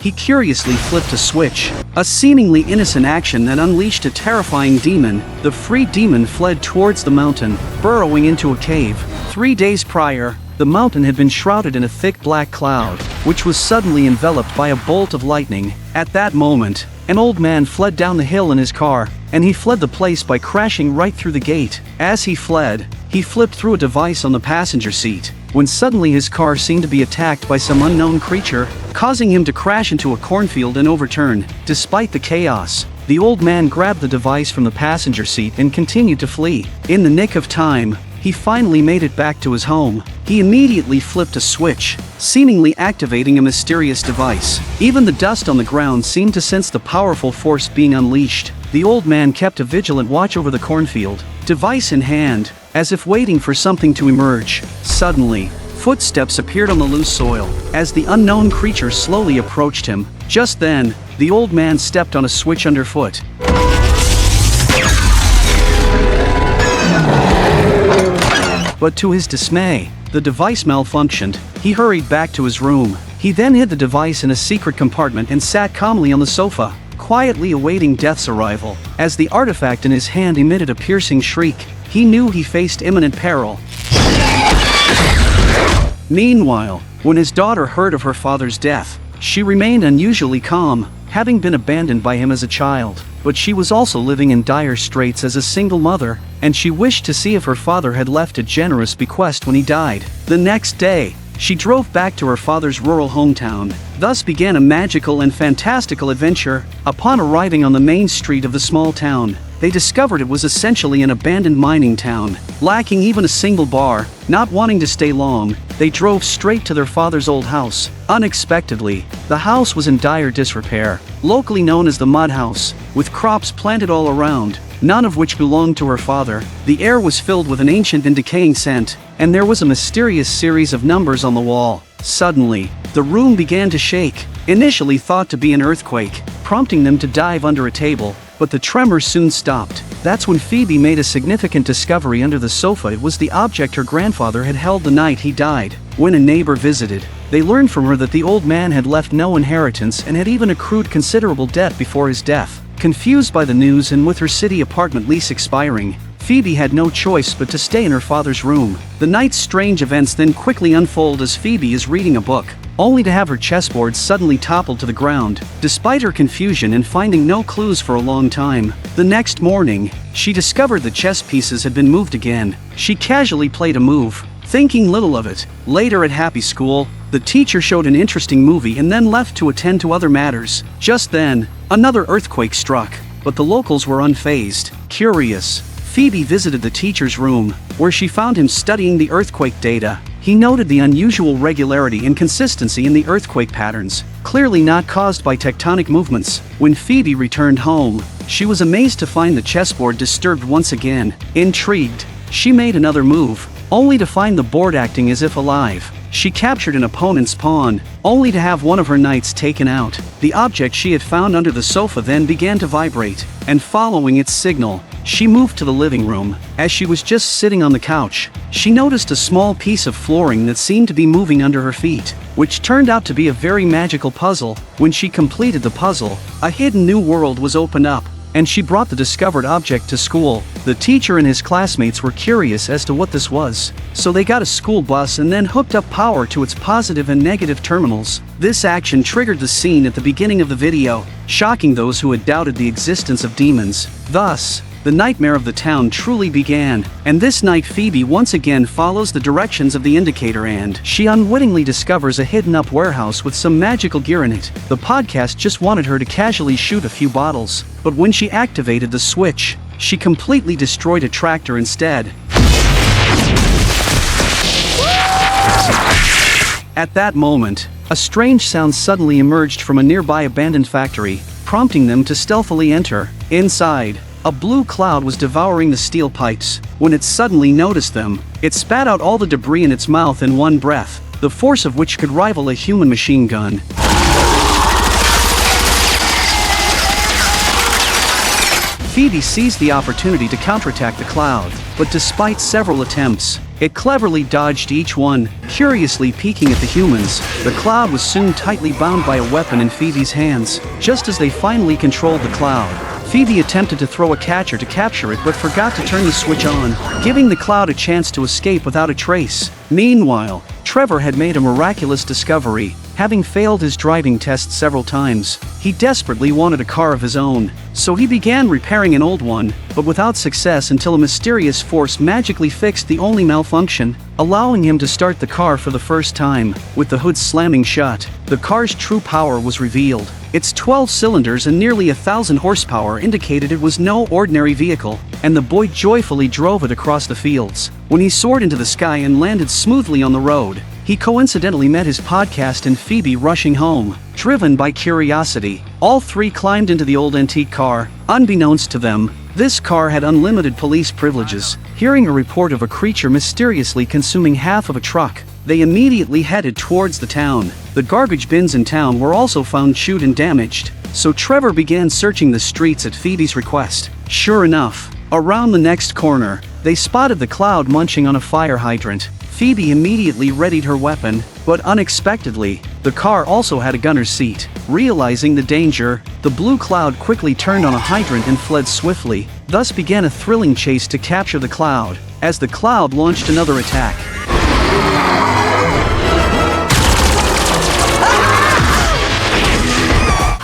he curiously flipped a switch. A seemingly innocent action that unleashed a terrifying demon. The freed demon fled towards the mountain, burrowing into a cave. 3 days prior, the mountain had been shrouded in a thick black cloud, which was suddenly enveloped by a bolt of lightning. At that moment, an old man fled down the hill in his car, and he fled the place by crashing right through the gate. As he fled, he flipped through a device on the passenger seat, when suddenly his car seemed to be attacked by some unknown creature, causing him to crash into a cornfield and overturn. Despite the chaos, the old man grabbed the device from the passenger seat and continued to flee. In the nick of time, he finally made it back to his home. He immediately flipped a switch, seemingly activating a mysterious device. Even the dust on the ground seemed to sense the powerful force being unleashed. The old man kept a vigilant watch over the cornfield, device in hand, as if waiting for something to emerge. Suddenly, footsteps appeared on the loose soil, as the unknown creature slowly approached him. Just then, the old man stepped on a switch underfoot. But to his dismay, the device malfunctioned. He hurried back to his room. He then hid the device in a secret compartment and sat calmly on the sofa, quietly awaiting death's arrival. As the artifact in his hand emitted a piercing shriek, he knew he faced imminent peril. Meanwhile, when his daughter heard of her father's death, she remained unusually calm, having been abandoned by him as a child. But she was also living in dire straits as a single mother, and she wished to see if her father had left a generous bequest when he died. The next day, she drove back to her father's rural hometown. Thus began a magical and fantastical adventure. Upon arriving on the main street of the small town, they discovered it was essentially an abandoned mining town, lacking even a single bar. Not wanting to stay long, they drove straight to their father's old house. Unexpectedly, the house was in dire disrepair, locally known as the mud house, with crops planted all around, none of which belonged to her father. The air was filled with an ancient and decaying scent, and there was a mysterious series of numbers on the wall. Suddenly, the room began to shake, initially thought to be an earthquake, prompting them to dive under a table, but the tremors soon stopped. That's when Phoebe made a significant discovery under the sofa. It was the object her grandfather had held the night he died. When a neighbor visited, they learned from her that the old man had left no inheritance and had even accrued considerable debt before his death. Confused by the news and with her city apartment lease expiring, Phoebe had no choice but to stay in her father's room. The night's strange events then quickly unfold as Phoebe is reading a book, only to have her chessboard suddenly toppled to the ground. Despite her confusion and finding no clues for a long time, the next morning, she discovered the chess pieces had been moved again. She casually played a move, thinking little of it. Later at Happy School, the teacher showed an interesting movie and then left to attend to other matters. Just then, another earthquake struck, but the locals were unfazed. Curious, Phoebe visited the teacher's room, where she found him studying the earthquake data. He noted the unusual regularity and consistency in the earthquake patterns, clearly not caused by tectonic movements. When Phoebe returned home, she was amazed to find the chessboard disturbed once again. Intrigued, she made another move, only to find the board acting as if alive. She captured an opponent's pawn, only to have one of her knights taken out. The object she had found under the sofa then began to vibrate, and following its signal, she moved to the living room. As she was just sitting on the couch, she noticed a small piece of flooring that seemed to be moving under her feet, which turned out to be a very magical puzzle. When she completed the puzzle, a hidden new world was opened up, and she brought the discovered object to school. The teacher and his classmates were curious as to what this was, so they got a school bus and then hooked up power to its positive and negative terminals. This action triggered the scene at the beginning of the video, shocking those who had doubted the existence of demons. Thus, the nightmare of the town truly began, and this night Phoebe once again follows the directions of the indicator and she unwittingly discovers a hidden-up warehouse with some magical gear in it. The podcast just wanted her to casually shoot a few bottles, but when she activated the switch, she completely destroyed a tractor instead. At that moment, a strange sound suddenly emerged from a nearby abandoned factory, prompting them to stealthily enter. Inside, a blue cloud was devouring the steel pipes. When it suddenly noticed them, it spat out all the debris in its mouth in one breath, the force of which could rival a human machine gun. Phoebe seized the opportunity to counterattack the cloud, but despite several attempts, it cleverly dodged each one, curiously peeking at the humans. The cloud was soon tightly bound by a weapon in Phoebe's hands. Just as they finally controlled the cloud, Phoebe attempted to throw a catcher to capture it but forgot to turn the switch on, giving the cloud a chance to escape without a trace. Meanwhile, Trevor had made a miraculous discovery. Having failed his driving test several times, he desperately wanted a car of his own, so he began repairing an old one, but without success until a mysterious force magically fixed the only malfunction, allowing him to start the car for the first time. With the hood slamming shut, the car's true power was revealed. Its 12 cylinders and nearly 1,000 horsepower indicated it was no ordinary vehicle, and the boy joyfully drove it across the fields. When he soared into the sky and landed smoothly on the road, he coincidentally met his podcast and Phoebe rushing home. Driven by curiosity, all three climbed into the old antique car. Unbeknownst to them, this car had unlimited police privileges. Hearing a report of a creature mysteriously consuming half of a truck, they immediately headed towards the town. The garbage bins in town were also found chewed and damaged, so Trevor began searching the streets at Phoebe's request. Sure enough, around the next corner, they spotted the cloud munching on a fire hydrant. Phoebe immediately readied her weapon, but unexpectedly, the car also had a gunner's seat. Realizing the danger, the blue cloud quickly turned on a hydrant and fled swiftly. Thus began a thrilling chase to capture the cloud, as the cloud launched another attack.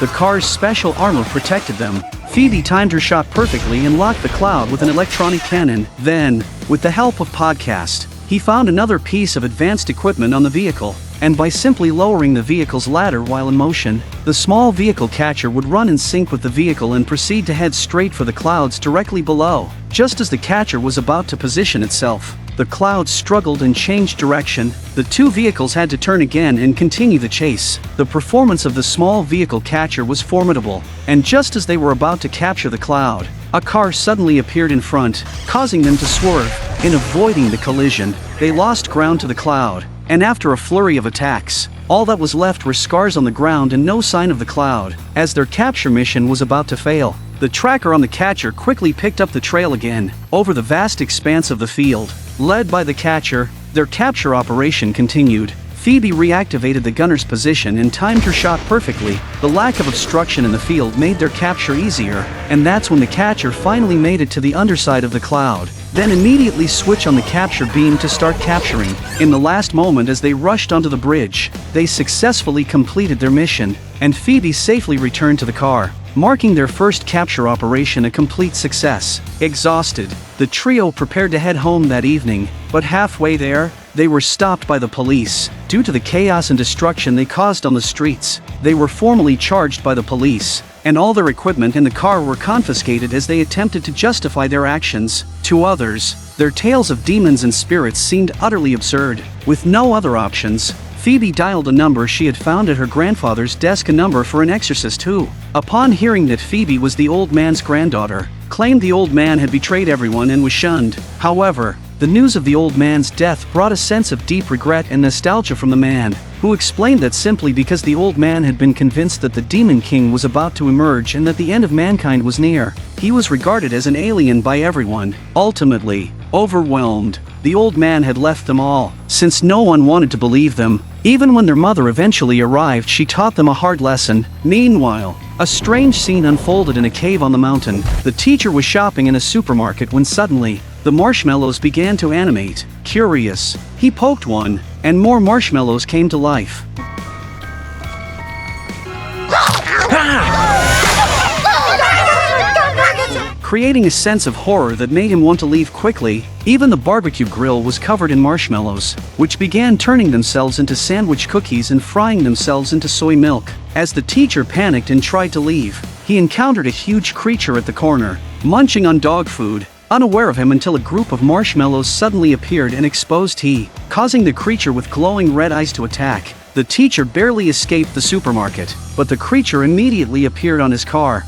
The car's special armor protected them. Phoebe timed her shot perfectly and locked the cloud with an electronic cannon. Then, with the help of Podcast, he found another piece of advanced equipment on the vehicle, and by simply lowering the vehicle's ladder while in motion, the small vehicle catcher would run in sync with the vehicle and proceed to head straight for the clouds directly below. Just as the catcher was about to position itself, the clouds struggled and changed direction. The two vehicles had to turn again and continue the chase. The performance of the small vehicle catcher was formidable, and just as they were about to capture the cloud, a car suddenly appeared in front, causing them to swerve. In avoiding the collision, they lost ground to the cloud, and after a flurry of attacks, all that was left were scars on the ground and no sign of the cloud. As their capture mission was about to fail, the tracker on the catcher quickly picked up the trail again, over the vast expanse of the field. Led by the catcher, their capture operation continued. Phoebe reactivated the gunner's position and timed her shot perfectly. The lack of obstruction in the field made their capture easier, and that's when the catcher finally made it to the underside of the cloud. Then immediately switch on the capture beam to start capturing. In the last moment as they rushed onto the bridge, they successfully completed their mission, and Phoebe safely returned to the car, marking their first capture operation a complete success. Exhausted, the trio prepared to head home that evening, but halfway there, they were stopped by the police. Due to the chaos and destruction they caused on the streets, they were formally charged by the police, and all their equipment in the car were confiscated as they attempted to justify their actions. To others, their tales of demons and spirits seemed utterly absurd. With no other options, Phoebe dialed a number she had found at her grandfather's desk, a number for an exorcist who, upon hearing that Phoebe was the old man's granddaughter, claimed the old man had betrayed everyone and was shunned. However, the news of the old man's death brought a sense of deep regret and nostalgia from the man, who explained that simply because the old man had been convinced that the Demon King was about to emerge and that the end of mankind was near, he was regarded as an alien by everyone. Ultimately, overwhelmed, the old man had left them all, since no one wanted to believe them. Even when their mother eventually arrived, she taught them a hard lesson. Meanwhile, a strange scene unfolded in a cave on the mountain. The teacher was shopping in a supermarket when suddenly, the marshmallows began to animate. Curious, he poked one, and more marshmallows came to life. Creating a sense of horror that made him want to leave quickly. Even the barbecue grill was covered in marshmallows, which began turning themselves into sandwich cookies and frying themselves into soy milk. As the teacher panicked and tried to leave, he encountered a huge creature at the corner, munching on dog food, unaware of him until a group of marshmallows suddenly appeared and exposed he, causing the creature with glowing red eyes to attack. The teacher barely escaped the supermarket, but the creature immediately appeared on his car.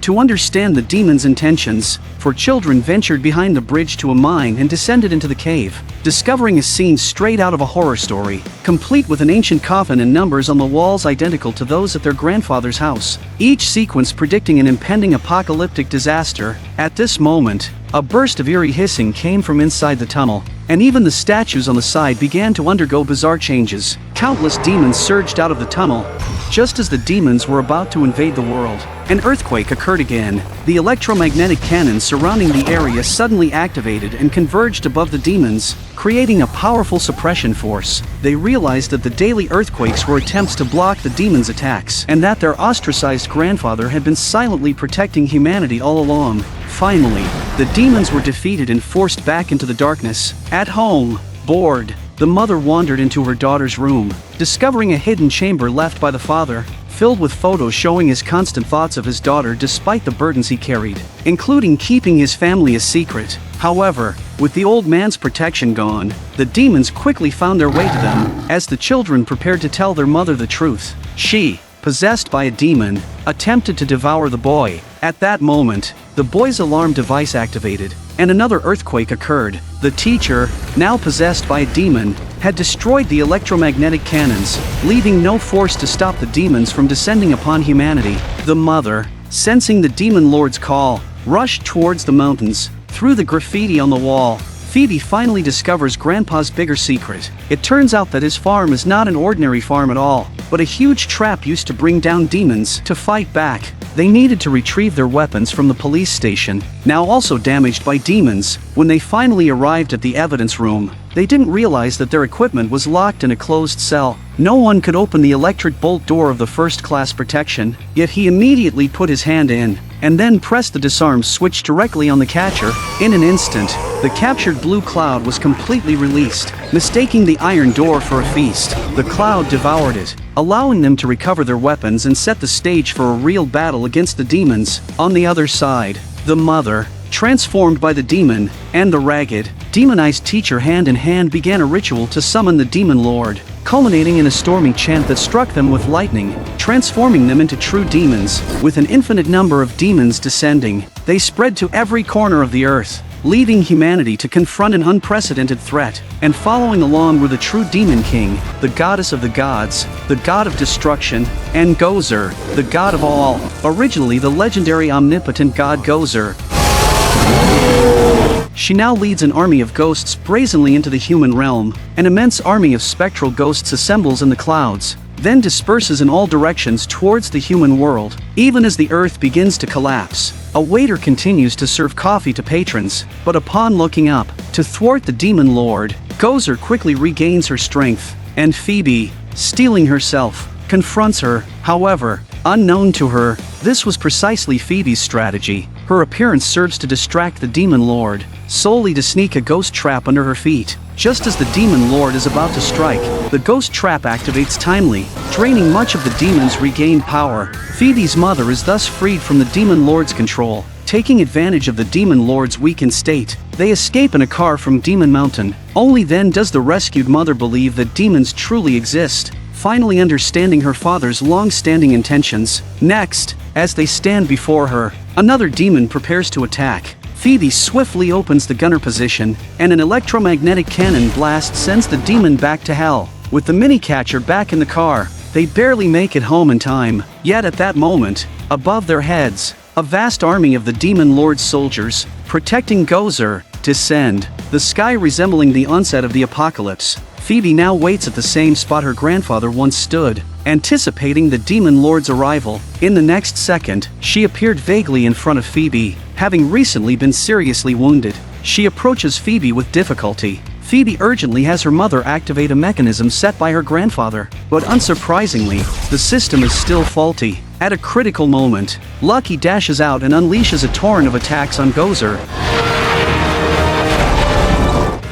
to understand the demon's intentions, for children ventured behind the bridge to a mine and descended into the cave, discovering a scene straight out of a horror story, complete with an ancient coffin and numbers on the walls identical to those at their grandfather's house, each sequence predicting an impending apocalyptic disaster. At this moment, a burst of eerie hissing came from inside the tunnel, and even the statues on the side began to undergo bizarre changes. Countless demons surged out of the tunnel. Just as the demons were about to invade the world, an earthquake occurred again. The electromagnetic cannons surrounding the area suddenly activated and converged above the demons, creating a powerful suppression force. They realized that the daily earthquakes were attempts to block the demons' attacks, and that their ostracized grandfather had been silently protecting humanity all along. Finally, the demons were defeated and forced back into the darkness. At home, bored, the mother wandered into her daughter's room, discovering a hidden chamber left by the father, filled with photos showing his constant thoughts of his daughter despite the burdens he carried, including keeping his family a secret. However, with the old man's protection gone, the demons quickly found their way to them, as the children prepared to tell their mother the truth. She, possessed by a demon, attempted to devour the boy. At that moment, the boy's alarm device activated, and another earthquake occurred. The teacher, now possessed by a demon, had destroyed the electromagnetic cannons, leaving no force to stop the demons from descending upon humanity. The mother, sensing the demon lord's call, rushed towards the mountains. Through the graffiti on the wall, Phoebe finally discovers Grandpa's bigger secret. It turns out that his farm is not an ordinary farm at all, but a huge trap used to bring down demons. To fight back, they needed to retrieve their weapons from the police station, now also damaged by demons. When they finally arrived at the evidence room, they didn't realize that their equipment was locked in a closed cell. No one could open the electric bolt door of the first-class protection, yet he immediately put his hand in, and then pressed the disarm switch directly on the catcher. In an instant, the captured blue cloud was completely released. Mistaking the iron door for a feast, the cloud devoured it, allowing them to recover their weapons and set the stage for a real battle against the demons. On the other side, the mother, transformed by the demon, and the ragged, demonized teacher hand in hand began a ritual to summon the demon lord, culminating in a stormy chant that struck them with lightning, transforming them into true demons. With an infinite number of demons descending, they spread to every corner of the earth, leaving humanity to confront an unprecedented threat. And following along were the true demon king, the goddess of the gods, the god of destruction, and Gozer, the god of all, originally the legendary omnipotent god Gozer. She now leads an army of ghosts brazenly into the human realm. An immense army of spectral ghosts assembles in the clouds, then disperses in all directions towards the human world. Even as the earth begins to collapse, a waiter continues to serve coffee to patrons, but upon looking up, to thwart the demon lord, Gozer quickly regains her strength, and Phoebe, steeling herself, confronts her. However, unknown to her, this was precisely Phoebe's strategy. Her appearance serves to distract the demon lord, solely to sneak a ghost trap under her feet. Just as the demon lord is about to strike, the ghost trap activates timely, draining much of the demon's regained power. Phoebe's mother is thus freed from the demon lord's control. Taking advantage of the demon lord's weakened state, they escape in a car from Demon Mountain. Only then does the rescued mother believe that demons truly exist, finally understanding her father's long-standing intentions. Next, as they stand before her, another demon prepares to attack. Phoebe swiftly opens the gunner position, and an electromagnetic cannon blast sends the demon back to hell. With the mini-catcher back in the car, they barely make it home in time. Yet at that moment, above their heads, a vast army of the demon lord's soldiers, protecting Gozer, descend, the sky resembling the onset of the apocalypse. Phoebe now waits at the same spot her grandfather once stood, anticipating the demon lord's arrival. In the next second, she appeared vaguely in front of Phoebe, having recently been seriously wounded. She approaches Phoebe with difficulty. Phoebe urgently has her mother activate a mechanism set by her grandfather, but unsurprisingly, the system is still faulty. At a critical moment, Lucky dashes out and unleashes a torrent of attacks on Gozer.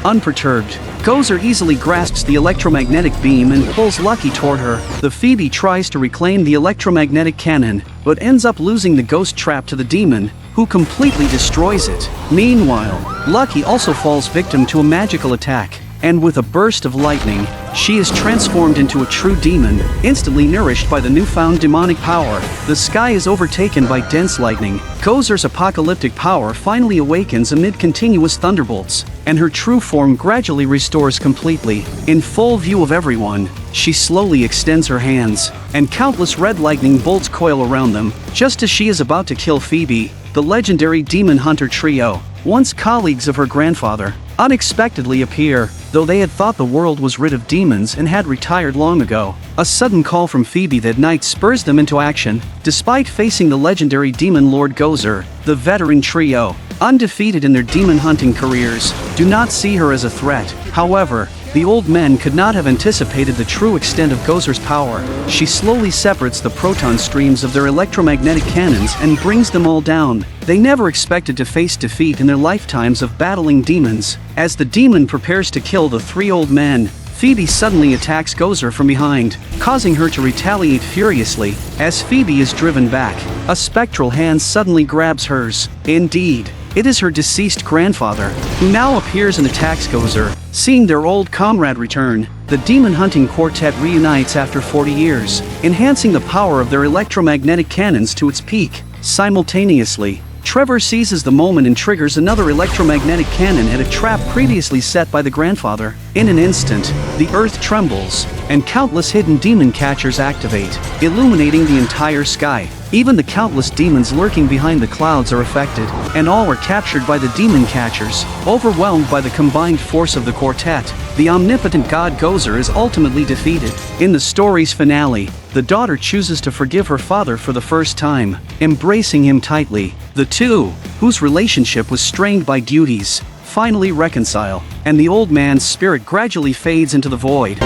Unperturbed, Gozer easily grasps the electromagnetic beam and pulls Lucky toward her. The Phoebe tries to reclaim the electromagnetic cannon, but ends up losing the ghost trap to the demon, who completely destroys it. Meanwhile, Lucky also falls victim to a magical attack. and with a burst of lightning, she is transformed into a true demon, instantly nourished by the newfound demonic power. The sky is overtaken by dense lightning. Gozer's apocalyptic power finally awakens amid continuous thunderbolts, and her true form gradually restores completely. In full view of everyone, she slowly extends her hands, and countless red lightning bolts coil around them. Just as she is about to kill Phoebe, the legendary demon hunter trio, once colleagues of her grandfather, unexpectedly appear, though they had thought the world was rid of demons and had retired long ago. A sudden call from Phoebe that night spurs them into action. Despite facing the legendary demon Lord Gozer, the veteran trio, undefeated in their demon hunting careers, do not see her as a threat. However, the old men could not have anticipated the true extent of Gozer's power. She slowly separates the proton streams of their electromagnetic cannons and brings them all down. They never expected to face defeat in their lifetimes of battling demons. As the demon prepares to kill the three old men, Phoebe suddenly attacks Gozer from behind, causing her to retaliate furiously. As Phoebe is driven back, a spectral hand suddenly grabs hers. Indeed, it is her deceased grandfather, who now appears and attacks Gozer. Seeing their old comrade return, the demon hunting quartet reunites after 40 years, enhancing the power of their electromagnetic cannons to its peak. Simultaneously, Trevor seizes the moment and triggers another electromagnetic cannon at a trap previously set by the grandfather. In an instant, the earth trembles, and countless hidden demon catchers activate, illuminating the entire sky. Even the countless demons lurking behind the clouds are affected, and all are captured by the demon catchers. Overwhelmed by the combined force of the quartet, the omnipotent god Gozer is ultimately defeated. In the story's finale, the daughter chooses to forgive her father for the first time, embracing him tightly. The two, whose relationship was strained by duties, finally reconcile, and the old man's spirit gradually fades into the void.